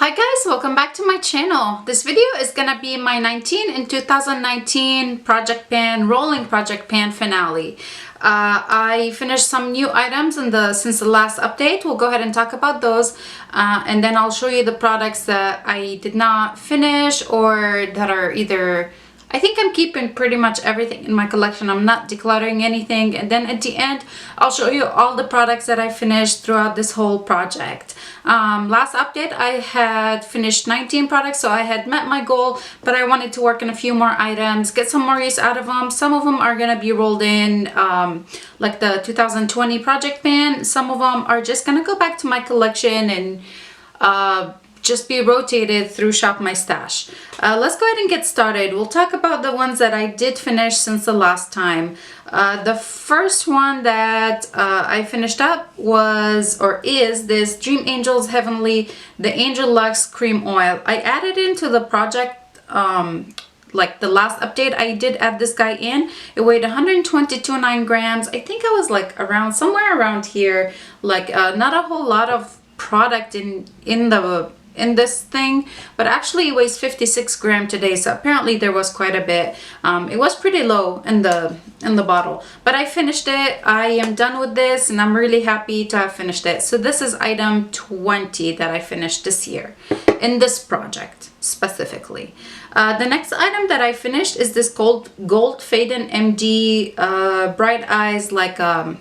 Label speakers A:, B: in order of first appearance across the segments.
A: Hi guys, welcome back to my channel. This video is gonna be my 19 in 2019 project pan, rolling project pan finale. I finished some new items since the last update. We'll go ahead and talk about those, and then I'll show you the products that I did not finish or that are either. I think I'm keeping pretty much everything in my collection. I'm not decluttering anything. And then at the end, I'll show you all the products that I finished throughout this whole project. Last update, I had finished 19 products, so I had met my goal, but I wanted to work on a few more items, get some more use out of them. Some of them are going to be rolled in, like the 2020 project pan. Some of them are just going to go back to my collection and just be rotated through Shop My Stash. Let's go ahead and get started. We'll talk about the ones that I did finish since the last time. The first one that I finished up is this Dream Angels Heavenly, the Angel Lux Cream Oil. I added into the project, like the last update, I did add this guy in. It weighed 122.9 grams. I think I was like somewhere around here, like not a whole lot of product in this thing, but actually it weighs 56 grams today, so apparently there was quite a bit. It was pretty low in the bottle, but I finished it. I am done with this and I'm really happy to have finished it. So this is item 20 that I finished this year in this project specifically. The next item that I finished is this gold Faded MD Bright Eyes, like a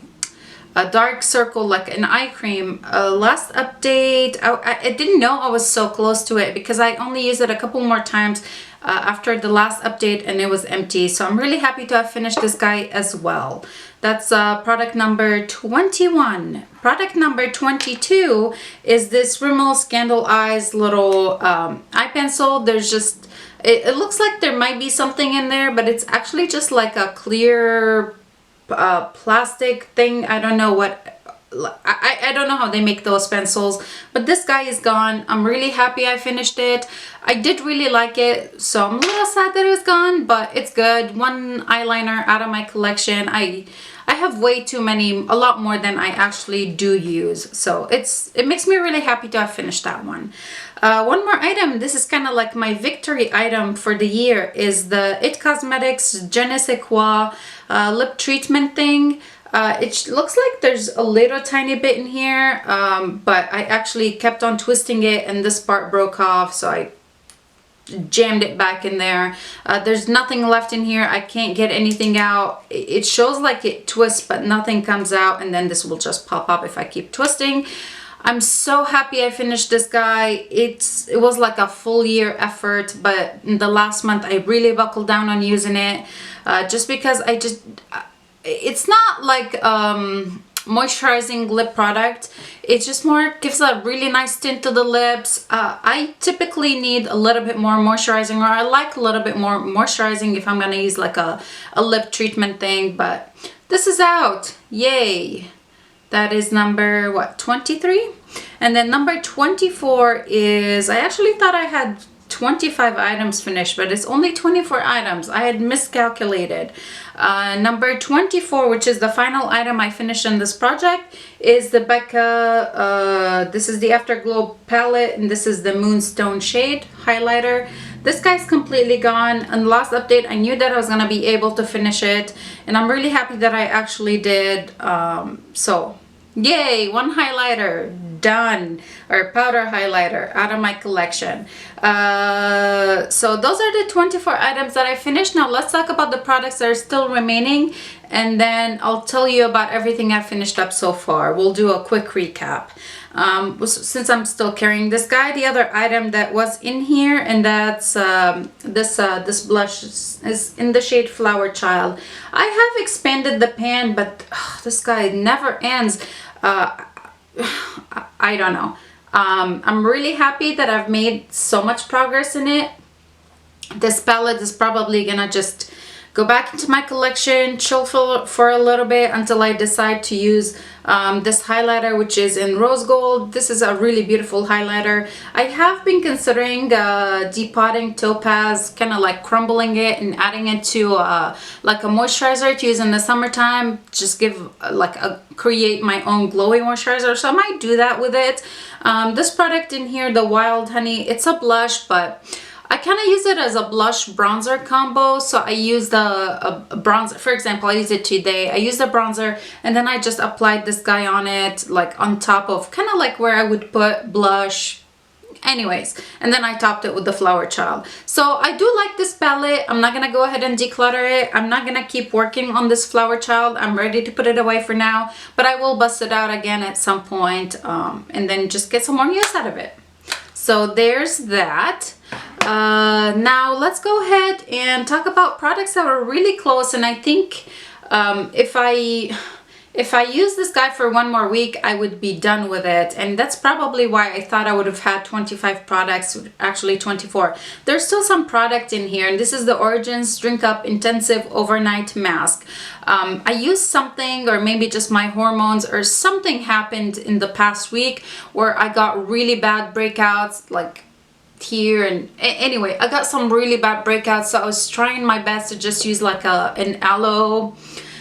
A: dark circle, like an eye cream. Last update, I didn't know I was so close to it because I only used it a couple more times after the last update and it was empty. So I'm really happy to have finished this guy as well. That's product number 21. Product number 22 is this Rimmel Scandal Eyes little eye pencil. There's just, it looks like there might be something in there, but it's actually just like a clear plastic thing. I don't know what, I don't know how they make those pencils, but this guy is gone. I'm really happy I finished it. I did really like it, so I'm a little sad that it was gone, but it's good. One eyeliner out of my collection. I have way too many, a lot more than I actually do use, so it makes me really happy to have finished that one. One more item, this is kind of like my victory item for the year, is the It Cosmetics Je ne sais quoi lip treatment thing. It looks like there's a little tiny bit in here, but I actually kept on twisting it and this part broke off, so I jammed it back in there. There's nothing left in here. I can't get anything out. It shows like it twists, but nothing comes out, and then this will just pop up if I keep twisting. I'm so happy I finished this guy. It was like a full year effort, but in the last month I really buckled down on using it, just because it's not like moisturizing lip product. It just more gives a really nice tint to the lips. I typically need a little bit more moisturizing, or I like a little bit more moisturizing if I'm gonna use like a lip treatment thing, but this is out. Yay. That is number, what, 23? And then number 24 is, I actually thought I had 25 items finished, but it's only 24 items. I had miscalculated. Number 24, which is the final item I finished in this project, is the Becca, this is the Afterglow palette, and this is the Moonstone Shade highlighter. This guy's completely gone. And the last update, I knew that I was going to be able to finish it, and I'm really happy that I actually did. So yay, one highlighter done, or powder highlighter out of my collection. So those are the 24 items that I finished. Now let's talk about the products that are still remaining, and then I'll tell you about everything I've finished up so far. We'll do a quick recap. Since I'm still carrying this guy, the other item that was in here, and that's this blush is in the shade Flower Child. I have expanded the pan, but this guy never ends. I don't know. I'm really happy that I've made so much progress in it. This palette is probably gonna just go back into my collection, chill for a little bit until I decide to use this highlighter, which is in rose gold. This is a really beautiful highlighter. I have been considering depotting topaz, kind of like crumbling it and adding it to like a moisturizer to use in the summertime. Just give create my own glowy moisturizer, so I might do that with it. This product in here, the Wild Honey, it's a blush, but I kind of use it as a blush bronzer combo. So I use the bronzer, for example, I use it today. I use the bronzer and then I just applied this guy on it, like on top of kind of like where I would put blush. Anyways, and then I topped it with the Flower Child. So I do like this palette. I'm not gonna go ahead and declutter it. I'm not gonna keep working on this Flower Child. I'm ready to put it away for now, but I will bust it out again at some point, and then just get some more use out of it. So there's that. Now let's go ahead and talk about products that are really close, and I think if I use this guy for one more week, I would be done with it. And that's probably why I thought I would have had 25 products, actually 24. There's still some product in here, and this is the Origins Drink Up Intensive Overnight Mask. I used something, or maybe just my hormones or something happened in the past week where I got really bad breakouts, like here, and anyway, I got some really bad breakouts, so I was trying my best to just use like an aloe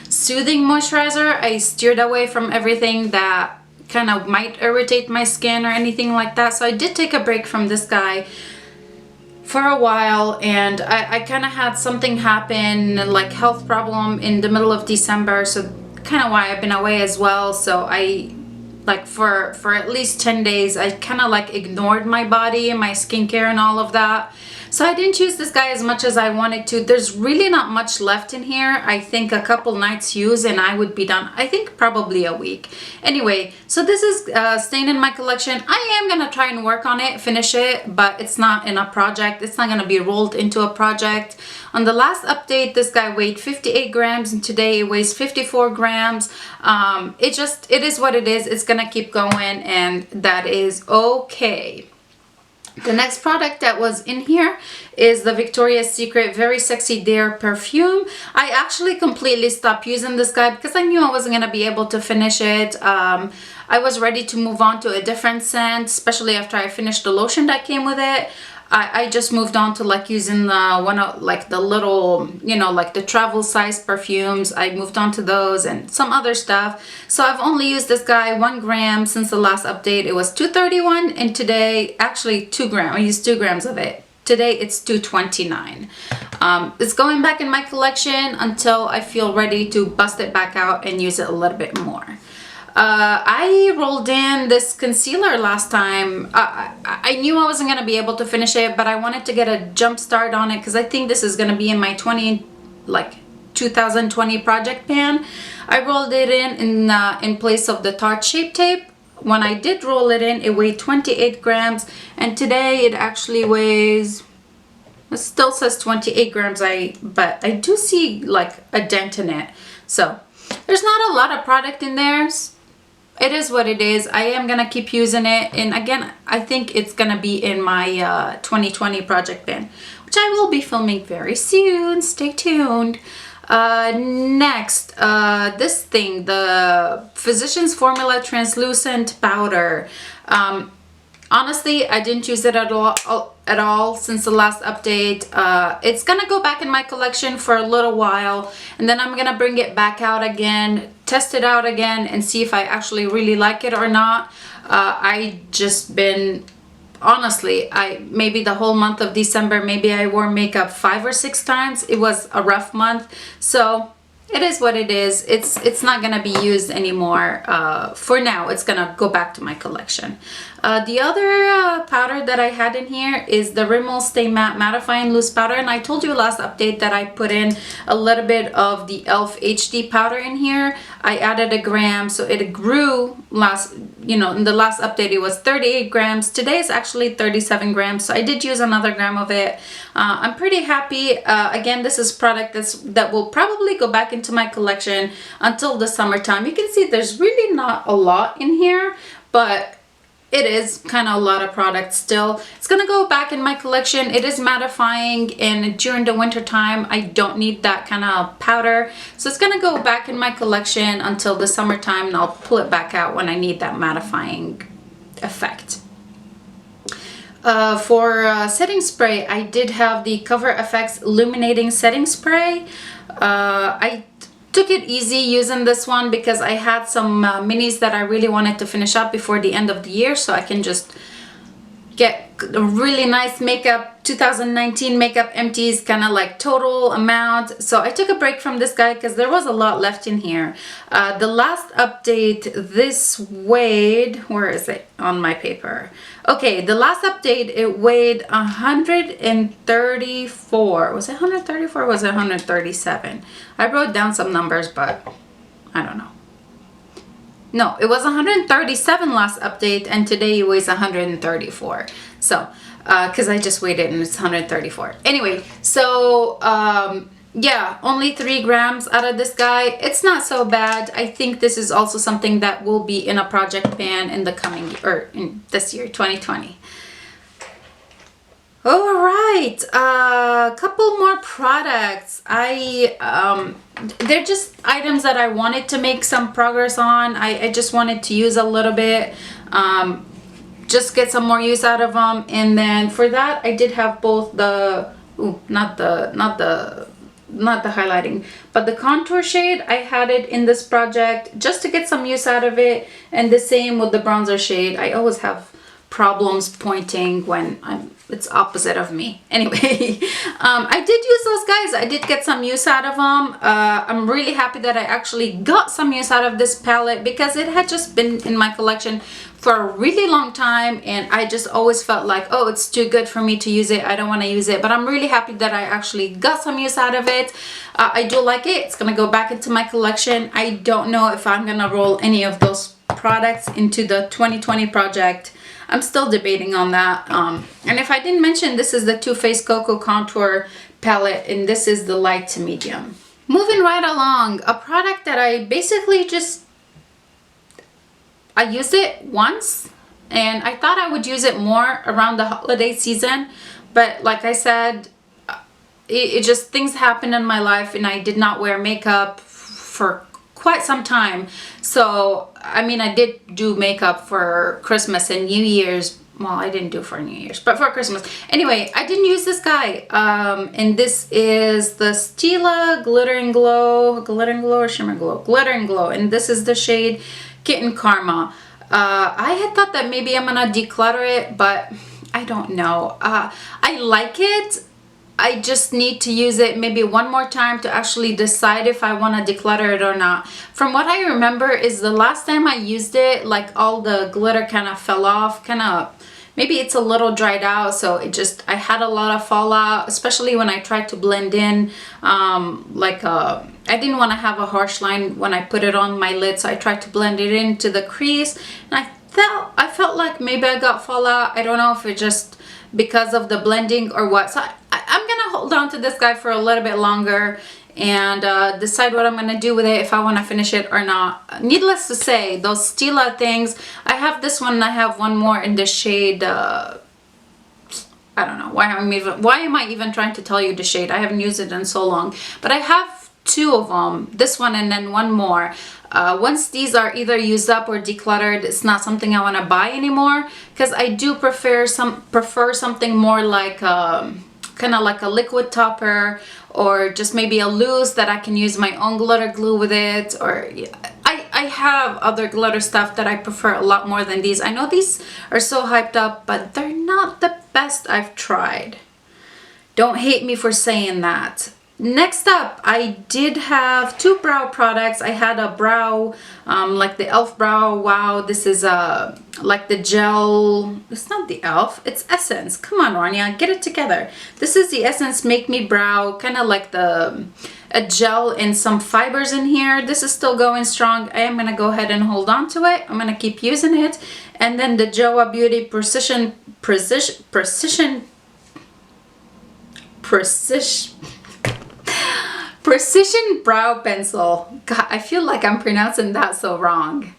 A: soothing moisturizer. I steered away from everything that kind of might irritate my skin or anything like that. So I did take a break from this guy for a while, and I kind of had something happen, like health problem in the middle of December, so kind of why I've been away as well. So I like for at least 10 days I kind of like ignored my body and my skincare and all of that. So I didn't use this guy as much as I wanted to. There's really not much left in here. I think a couple nights use and I would be done. I think probably a week. Anyway, so this is staying in my collection. I am gonna try and work on it, finish it, but it's not in a project. It's not gonna be rolled into a project. On the last update, this guy weighed 58 grams and today it weighs 54 grams. It is what it is. It's gonna keep going, and that is okay. The next product that was in here is the Victoria's Secret Very Sexy Dare perfume. I actually completely stopped using this guy because I knew I wasn't going to be able to finish it. I was ready to move on to a different scent, especially after I finished the lotion that came with it. I just moved on to like using one of like the little, you know, like the travel size perfumes. I moved on to those and some other stuff. So I've only used this guy 1 gram since the last update. It was 231, and today, actually 2 grams. I used 2 grams of it. Today it's 229. It's going back in my collection until I feel ready to bust it back out and use it a little bit more. I rolled in this concealer last time. I knew I wasn't going to be able to finish it, but I wanted to get a jump start on it because I think this is going to be in my 2020 project pan. I rolled it in place of the Tarte Shape Tape. When I did roll it in, it weighed 28 grams, and today it actually weighs, it still says 28 grams, but I do see like a dent in it. So there's not a lot of product in there. It is what it is. I am gonna keep using it, and again, I think it's gonna be in my 2020 project bin, which I will be filming very soon. Stay tuned. Next, this thing, the Physicians Formula Translucent Powder. Honestly, I didn't use it at all since the last update. It's gonna go back in my collection for a little while, and then I'm gonna bring it back out again, test it out again, and see if I actually really like it or not. I just been, honestly, maybe the whole month of December, maybe I wore makeup 5 or 6 times. It was a rough month, so it is what it is. It's not gonna be used anymore. For now, it's gonna go back to my collection. The other powder that I had in here is the Rimmel Stay Matte Mattifying Loose Powder, and I told you last update that I put in a little bit of the e.l.f. HD powder in here. I added 1 gram, so it grew in the last update it was 38 grams. Today is actually 37 grams, so I did use another gram of it. I'm pretty happy. Again, this is product that will probably go back into my collection until the summertime. You can see there's really not a lot in here, but it is kind of a lot of products still. It's gonna go back in my collection. It is mattifying, and during the winter time I don't need that kind of powder, so it's gonna go back in my collection until the summertime, and I'll pull it back out when I need that mattifying effect. For setting spray, I did have the Cover FX Illuminating Setting Spray. I took it easy using this one because I had some minis that I really wanted to finish up before the end of the year, so I can just get a really nice makeup 2019 makeup empties, kind of like total amount. So I took a break from this guy because there was a lot left in here. The last update, this weighed, where is it on my paper? Okay, the last update, it weighed 134. Was it 134 or was it 137? I wrote down some numbers, but I don't know. No, it was 137 last update, and today it weighs 134. So, because I just weighed it and it's 134. Anyway, so yeah, only 3 grams out of this guy. It's not so bad. I think this is also something that will be in a project pan in the coming, or in this year, 2020. All right, a couple more products. They're just items that I wanted to make some progress on. I just wanted to use a little bit, just get some more use out of them. And then for that, I did have both the, not the highlighting, but the contour shade. I had it in this project just to get some use out of it. And the same with the bronzer shade. I always have problems pointing when it's opposite of me. Anyway, I did use those guys. I did get some use out of them. I'm really happy that I actually got some use out of this palette because it had just been in my collection for a really long time, and I just always felt like, oh, it's too good for me to use it. I don't want to use it, but I'm really happy that I actually got some use out of it. I do like it. It's gonna go back into my collection. I don't know if I'm gonna roll any of those products into the 2020 project. I'm still debating on that. And if I didn't mention, this is the Too Faced Cocoa Contour palette, and this is the light to medium. Moving right along, a product that I basically just, I used it once, and I thought I would use it more around the holiday season, but like I said, it just, things happened in my life, and I did not wear makeup for quite some time. So I mean, I did do makeup for Christmas and New Year's. Well, I didn't do for New Year's, but for Christmas. Anyway, I didn't use this guy. And this is the Stila Glittering Glow or Shimmer Glow? Glittering Glow. And this is the shade Kitten Karma. I had thought that maybe I'm gonna declutter it, but I don't know. I like it. I just need to use it maybe one more time to actually decide if I want to declutter it or not. From what I remember is the last time I used it, like all the glitter kind of fell off, maybe it's a little dried out, so it just, I had a lot of fallout, especially when I tried to blend in, I didn't want to have a harsh line when I put it on my lid, so I tried to blend it into the crease, and I felt like maybe I got fallout. I don't know if it just because of the blending or what. So I'm gonna hold on to this guy for a little bit longer and decide what I'm gonna do with it, if I want to finish it or not. Needless to say, those Stila things, I have this one and I have one more in the shade, I don't know why am I even trying to tell you the shade. I haven't used it in so long, but I have 2 of them, this one and then one more. Once these are either used up or decluttered, it's not something I want to buy anymore, because I do prefer something more like kind of like a liquid topper, or just maybe a loose that I can use my own glitter glue with it. Or I have other glitter stuff that I prefer a lot more than these. I know these are so hyped up, but they're not the best I've tried. Don't hate me for saying that. Next up, I did have 2 brow products. I had a brow, like the e.l.f. brow. Wow, this is like the gel. It's not the e.l.f., it's Essence. Come on, Rania, get it together. This is the Essence Make Me Brow, kind of like a gel and some fibers in here. This is still going strong. I am gonna go ahead and hold on to it. I'm gonna keep using it. And then the Joa Beauty Precision Brow Pencil. God, I feel like I'm pronouncing that so wrong.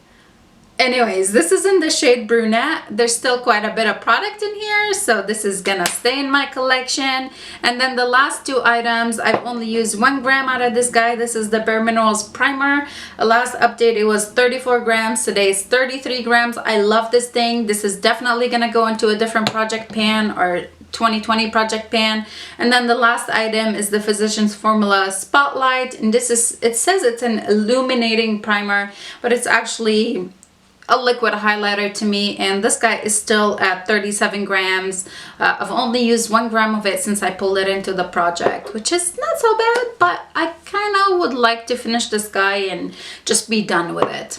A: Anyways, this is in the shade brunette. There's still quite a bit of product in here, so this is gonna stay in my collection. And then the last two items, I've only used 1 gram out of this guy. This is the Bare Minerals primer. Last update it was 34 grams. Today is 33 grams. I love this thing. This is definitely gonna go into a different project pan or 2020 project pan. And then the last item is the Physicians Formula Spotlight, and this is, it says it's an illuminating primer, but it's actually a liquid highlighter to me, and this guy is still at 37 grams. I've only used 1 gram of it since I pulled it into the project, which is not so bad, but I kind of would like to finish this guy and just be done with it.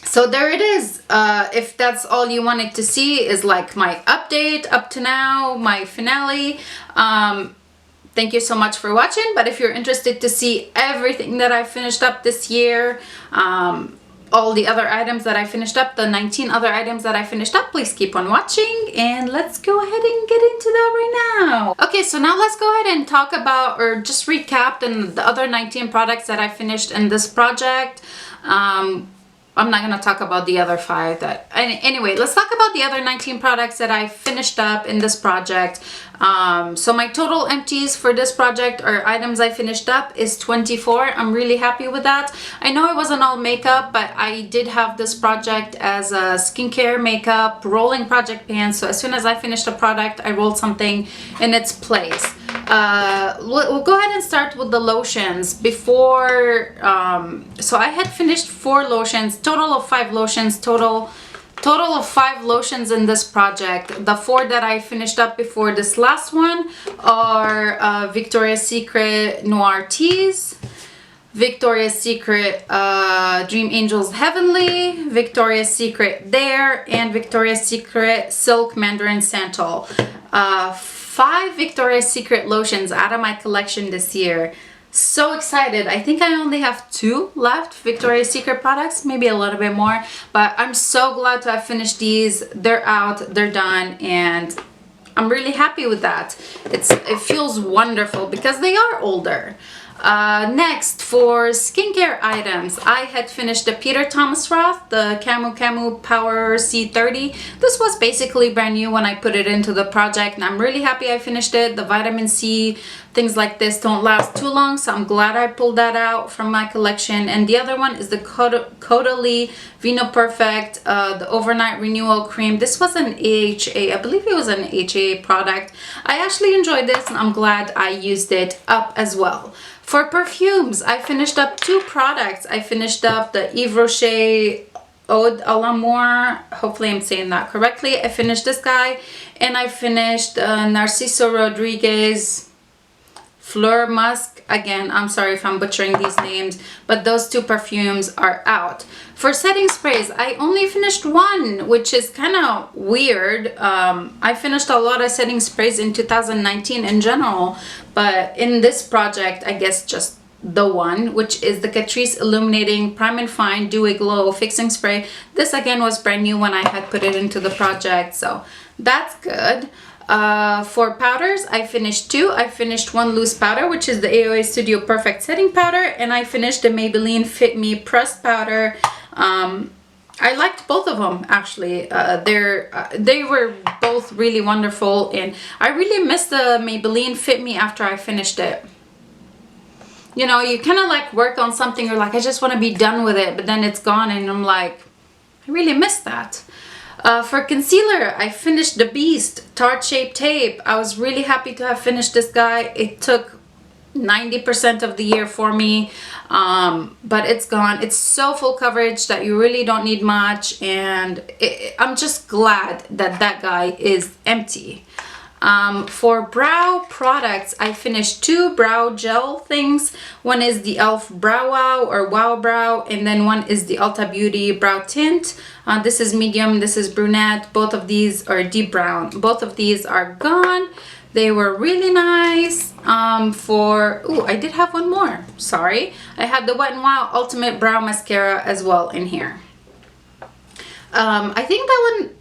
A: So there it is. If that's all you wanted to see, is like my update up to now, my finale. Thank you so much for watching, but if you're interested to see everything that I finished up this year, all the other items that I finished up, the 19 other items that I finished up, please keep on watching, and let's go ahead and get into that right now. Okay, so now let's go ahead and talk about, or just recap the other 19 products that I finished in this project. I'm not gonna talk about the other 5 that, anyway, let's talk about the other 19 products that I finished up in this project. So my total empties for this project, or items I finished up, is 24. I'm really happy with that. I know it wasn't all makeup, but I did have this project as a skincare makeup rolling project pan, so as soon as I finished a product, I rolled something in its place. We'll go ahead and start with the lotions. Before, so I had finished 4 lotions, total of 5 lotions, total of 5 lotions in this project. The 4 that I finished up before this last one are Victoria's Secret Noir Tease, Victoria's Secret Dream Angels Heavenly, Victoria's Secret There, and Victoria's Secret Silk Mandarin Santal. 5 Victoria's Secret lotions out of my collection this year. So excited. I think I only have 2 left Victoria's Secret products, maybe a little bit more, but I'm so glad to have finished these. They're out, they're done, and I'm really happy with that. It feels wonderful because they are older. Next, for skincare items, I had finished the Peter Thomas Roth, the Camu Power C30. This was basically brand new when I put it into the project, and I'm really happy I finished it. The vitamin C, things like this don't last too long, so I'm glad I pulled that out from my collection. And the other one is the Caudalie vinoperfect, the overnight renewal cream. This was an AHA, I believe it was an AHA product. I actually enjoyed this, and I'm glad I used it up as well. For perfumes, I finished up 2 products. I finished up the Yves Roches Ode à l'Amour. Hopefully I'm saying that correctly. I finished this guy, and I finished Narciso Rodriguez Fleur Musk. Again, I'm sorry if I'm butchering these names, but those 2 perfumes are out. For setting sprays, I only finished 1, which is kind of weird. I finished a lot of setting sprays in 2019 in general, but in this project, I guess just the 1, which is the Catrice Illuminating Prime and Fine Dewy Glow Fixing Spray. This again was brand new when I had put it into the project, so that's good. For powders, I finished 2. I finished 1 loose powder, which is the AOA Studio Perfect Setting Powder, and I finished the Maybelline Fit Me Pressed Powder. I liked both of them, actually. They were both really wonderful, and I really missed the Maybelline Fit Me after I finished it. You know, you kind of like work on something, you're like, I just want to be done with it, but then it's gone, and I'm like, I really missed that. For concealer, I finished the Beast Tarte Shape Tape. I was really happy to have finished this guy. It took 90% of the year for me, but it's gone. It's so full coverage that you really don't need much, and I'm just glad that that guy is empty. For brow products, I finished 2 brow gel things. One is the e.l.f. Brow Wow or Wow Brow, and then one is the Ulta Beauty Brow Tint. This is medium, this is brunette. Both of these are deep brown. Both of these are gone. They were really nice. I did have one more, sorry. I had the Wet n Wild Ultimate Brow Mascara as well in here. I think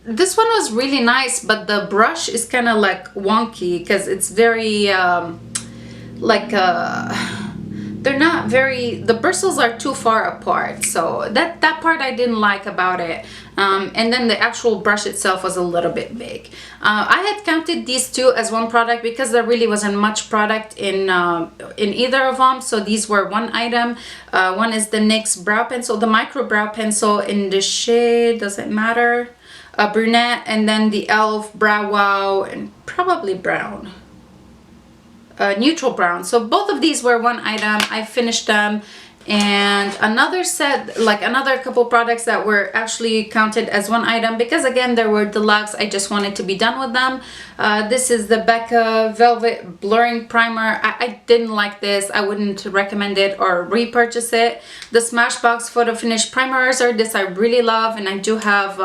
A: this one was really nice, but the brush is kind of like wonky because it's very the they're not very, the bristles are too far apart, so that part I didn't like about it. And then the actual brush itself was a little bit big. I had counted these two as one product because there really wasn't much product in either of them, so these were one item. One is the NYX brow pencil, the micro brow pencil in the shade, does it matter, brunette, and then the e.l.f. brow wow and probably brown, neutral brown. So both of these were one item. I finished them. And another set, like another couple products that were actually counted as one item because again they were deluxe, I just wanted to be done with them. This is the Becca Velvet Blurring Primer. I didn't like this. I wouldn't recommend it or repurchase it. The Smashbox Photo Finish Primers are this I really love, and I do have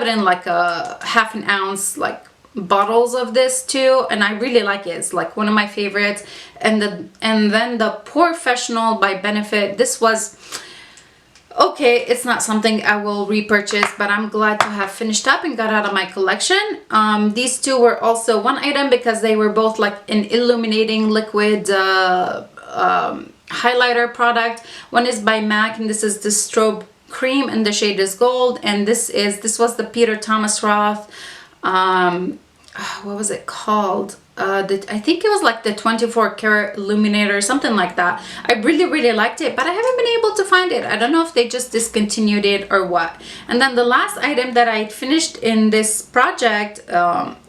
A: it in like a half an ounce like bottles of this too, and I really like it. It's like one of my favorites. And then the Professional by Benefit, this was okay. It's not something I will repurchase, but I'm glad to have finished up and got out of my collection. These two were also one item because they were both like an illuminating liquid highlighter product. One is by MAC, and this is the Strobe Cream, and the shade is Gold. And this was the Peter Thomas Roth, what was it called? I think it was like the 24 karat illuminator, something like that. I really liked it, but I haven't been able to find it. I don't know if they just discontinued it or what. And then the last item that I finished in this project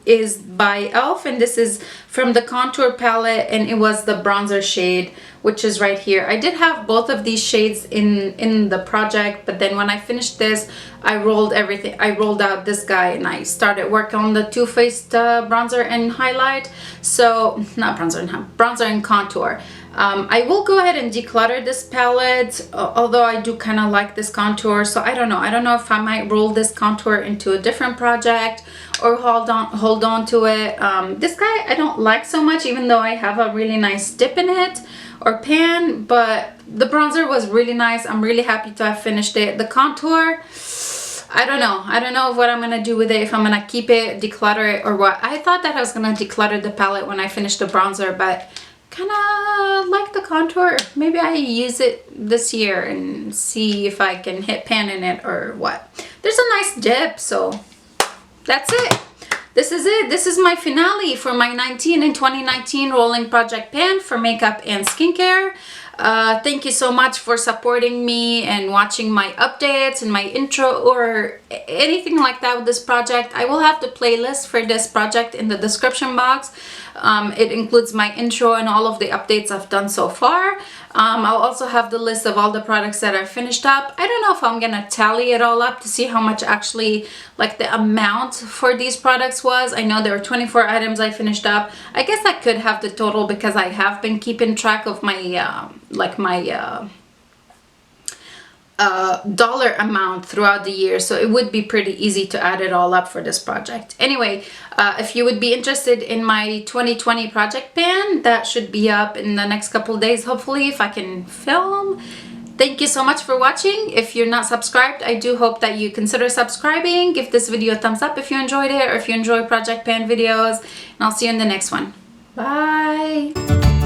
A: is by e.l.f. and this is from the contour palette, and it was the bronzer shade, which is right here. I did have both of these shades in the project, but then when I finished this, I rolled out this guy and I started work on the Too Faced bronzer and highlight. So not bronzer and contour. I will go ahead and declutter this palette, although I do kind of like this contour, so I don't know if I might roll this contour into a different project or hold on to it. This guy I don't like so much, even though I have a really nice dip in it or pan, but the bronzer was really nice. I'm really happy to have finished it. The contour, I don't know what I'm gonna do with it, if I'm gonna keep it, declutter it, or what. I thought that I was gonna declutter the palette when I finished the bronzer, but kind of like the contour. Maybe I use it this year and see if I can hit pan in it or what. There's a nice dip, so that's it. This is it. This is my finale for my 19 and 2019 rolling project pan for makeup and skincare. Thank you so much for supporting me and watching my updates and my intro or anything like that with this project. I will have the playlist for this project in the description box. It includes my intro and all of the updates I've done so far. I'll also have the list of all the products that I finished up. I don't know if I'm gonna tally it all up to see how much actually, like the amount for these products was. I know there were 24 items I finished up. I guess I could have the total because I have been keeping track of my dollar amount throughout the year, so it would be pretty easy to add it all up for this project. Anyway, if you would be interested in my 2020 project pan, that should be up in the next couple of days, hopefully, if I can film. Thank you so much for watching. If you're not subscribed, I do hope that you consider subscribing. Give this video a thumbs up if you enjoyed it or if you enjoy project pan videos, and I'll see you in the next one. Bye.